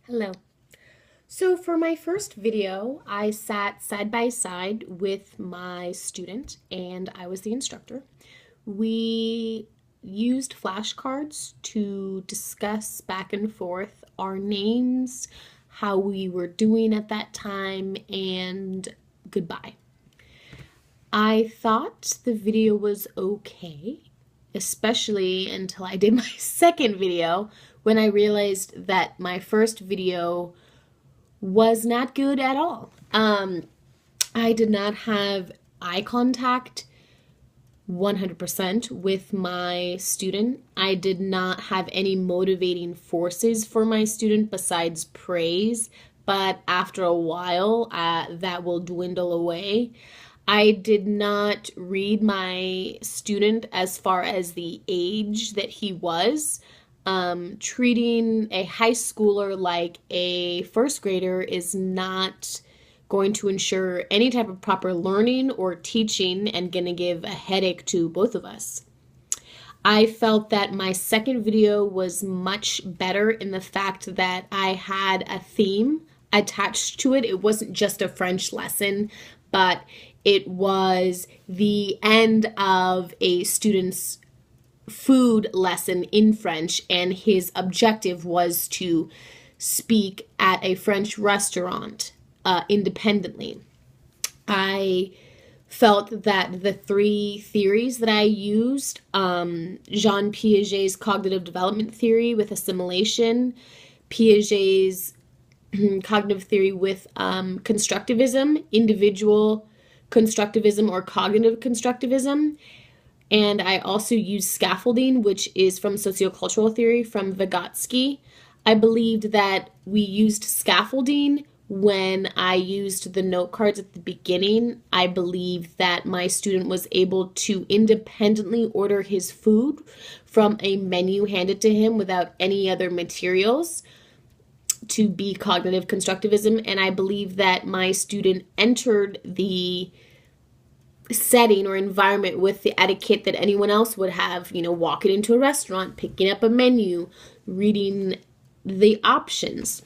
Hello. So for my first video, I sat side by side with my student and I was the instructor. We used flashcards to discuss back and forth our names, how we were doing at that time, and goodbye. I thought the video was okay, especially until I did my second video when I realized that my first video was not good at all. I did not have eye contact 100% with my student. I did not have any motivating forces for my student besides praise, but after a while, that will dwindle away. I did not read my student as far as the age that he was. Treating a high schooler like a first grader is not going to ensure any type of proper learning or teaching and going to give a headache to both of us. I felt that my second video was much better in the fact that I had a theme attached to it. It wasn't just a French lesson, but it was the end of a student's food lesson in French, and his objective was to speak at a French restaurant independently. I felt that the three theories that I used, Jean Piaget's cognitive development theory with assimilation, Piaget's cognitive theory with constructivism, individual constructivism or cognitive constructivism, and I also used scaffolding, which is from sociocultural theory from Vygotsky. I believed that we used scaffolding when I used the note cards at the beginning. I believe that my student was able to independently order his food from a menu handed to him without any other materials to be cognitive constructivism. And I believe that my student entered the setting or environment with the etiquette that anyone else would have, walking into a restaurant, picking up a menu, reading the options.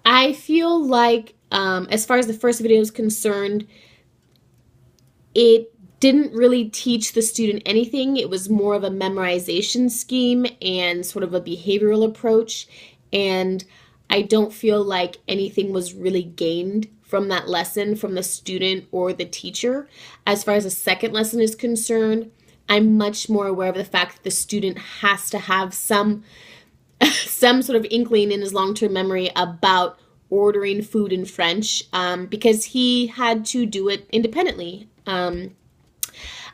I feel like, as far as the first video is concerned, it didn't really teach the student anything. It was more of a memorization scheme and sort of a behavioral approach. And I don't feel like anything was really gained from that lesson from the student or the teacher. As far as the second lesson is concerned, I'm much more aware of the fact that the student has to have some sort of inkling in his long-term memory about ordering food in French, because he had to do it independently. I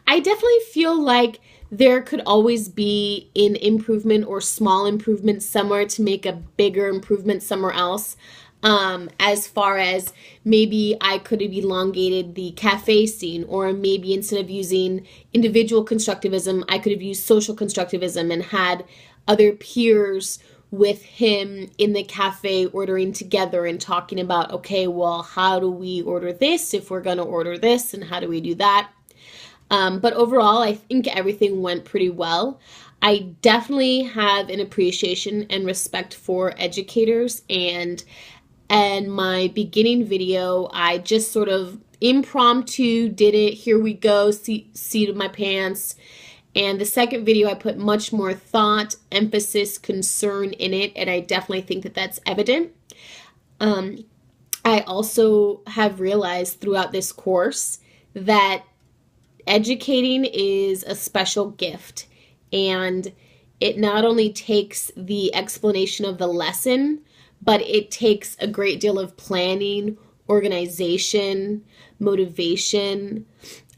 definitely feel like there could always be an improvement or small improvement somewhere to make a bigger improvement somewhere else. As far as maybe I could have elongated the cafe scene, or maybe instead of using individual constructivism, I could have used social constructivism and had other peers with him in the cafe ordering together and talking about, okay, well, how do we order this if we're going to order this, and how do we do that? But overall, I think everything went pretty well. I definitely have an appreciation and respect for educators, and my beginning video, I just sort of impromptu did it. Here we go, seat of my pants. And the second video, I put much more thought, emphasis, concern in it, and I definitely think that that's evident. I also have realized throughout this course that educating is a special gift, and it not only takes the explanation of the lesson, but it takes a great deal of planning, organization, motivation,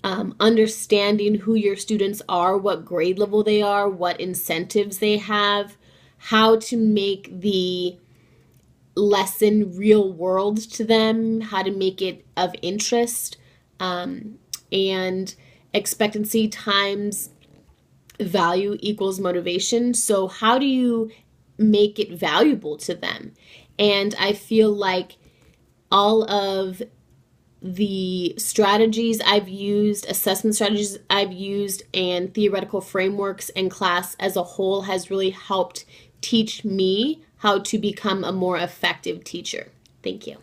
understanding who your students are, what grade level they are, what incentives they have, how to make the lesson real world to them, how to make it of interest, and expectancy times value equals motivation. So how do you make it valuable to them? And I feel like all of the strategies I've used, assessment strategies I've used, and theoretical frameworks in class as a whole has really helped teach me how to become a more effective teacher. Thank you.